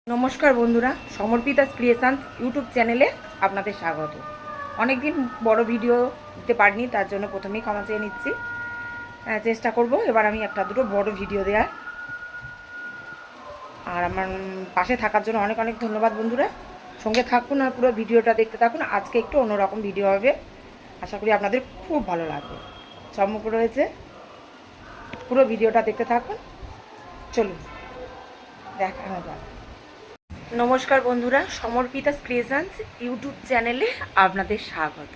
নমস্কার বন্ধুরা, সমর্পিতা creations YouTube চ্যানেলে আপনাদের স্বাগত। অনেক দিন বড় ভিডিও দিতে পারিনি, তার জন্য প্রথমেই ক্ষমা চেয়ে নিচ্ছি। চেষ্টা করব এবার আমি একটা দুটো বড় ভিডিও দেওয়ার। আর আমার পাশে থাকার জন্য অনেক অনেক ধন্যবাদ বন্ধুরা। সঙ্গে থাকুন আর পুরো ভিডিওটা দেখতে থাকুন। আজকে একটু অন্যরকম ভিডিও হবে, আশা করি আপনাদের খুব ভালো লাগবে। চমক রয়েছে, পুরো ভিডিওটা দেখতে থাকুন। চলুন দেখানো যাক। নমস্কার বন্ধুরা, সমর্পিতা ক্রিয়েশনস ইউটিউব চ্যানেলে আপনাদের স্বাগত।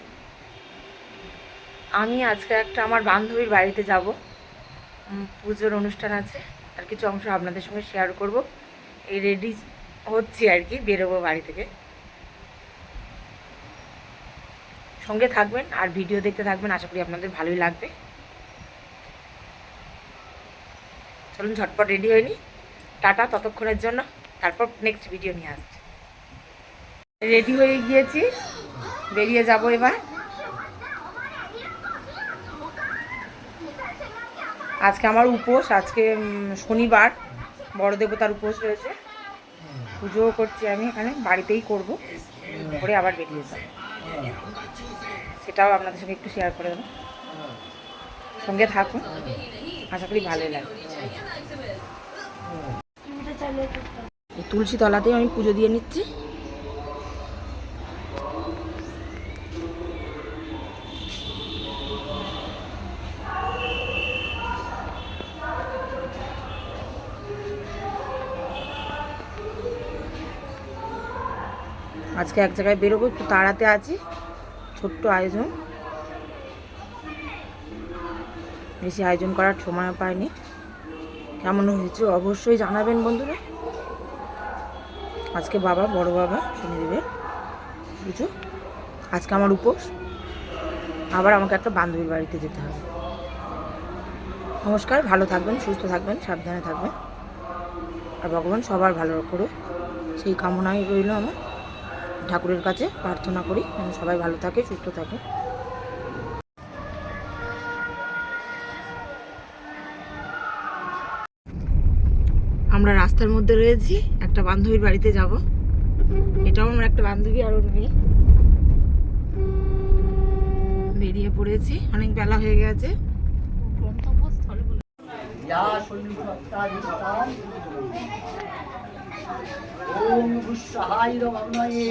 আমি আজকে একটা আমার বান্ধবীর বাড়িতে যাব, পুজোর অনুষ্ঠান আছে, আর কিছু অংশ আপনাদের সঙ্গে শেয়ার করব। এই রেডি হচ্ছি আর কি, বেরোবো বাড়ি থেকে। সঙ্গে থাকবেন আর ভিডিও দেখতে থাকবেন, আশা করি আপনাদের ভালোই লাগবে। চলুন ঝটপট রেডি হয়নি, টাটা ততক্ষণের জন্য, তারপর নেক্সট ভিডিও নিয়ে আসছি। রেডি হয়ে গিয়েছি, বেরিয়ে যাব এবার। আজকে আমার উপোস, আজকে শনিবার, বড় দেবতার উপোস রয়েছে। পুজোও করছি আমি এখানে, বাড়িতেই করব, করে আবার বেরিয়ে যাব। সেটাও আপনাদের সঙ্গে একটু শেয়ার করে দেবো, সঙ্গে থাকুন, আশা করি ভালোই লাগবে। এই তুলসী তলাতেই আমি পুজো দিয়ে নিচ্ছি। আজকে এক জায়গায় বেরোবো, একটু তাড়াতে আছি, ছোট্ট আয়োজন, বেশি আয়োজন করার সময় পাইনি। কেমন হয়েছে অবশ্যই জানাবেন বন্ধুরা। আজকে বড় বাবা শনিদেবের পুজো, আজকে আমার উপোস, আবার আমাকে একটা বান্ধবীর বাড়িতে যেতে হবে। নমস্কার, ভালো থাকবেন, সুস্থ থাকবেন, সাবধানে থাকবেন, আর ভগবান সবার ভালো করুক, সেই কামনাই রইল আমার। ঠাকুরের কাছে প্রার্থনা করি যেন সবাই ভালো থাকে, সুস্থ থাকে। আমরা রাস্তার মধ্যে রয়েছি, একটা বান্ধবীর বাড়িতে যাব। এটাও আমার একটা বান্ধবী আর ওর মেয়ে। বেরিয়ে পড়েছি, অনেক বেলা হয়ে গেছে। ওম ভূঃসহায় রমণয়ে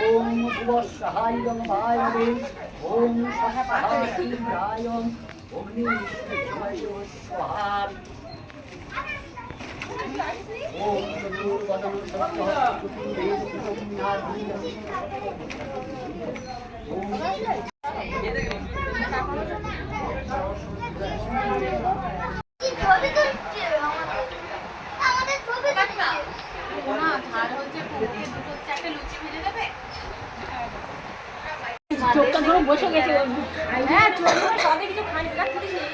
ওম ভুবঃসহায় রমণায় ওম সহসহায় অগ্নি স্বাহা ওম দুর্বদম চোখটা ধরে বসে গেছে। হ্যাঁ, চোখ ধরে সবে কিছু খানি কাট করিস নি।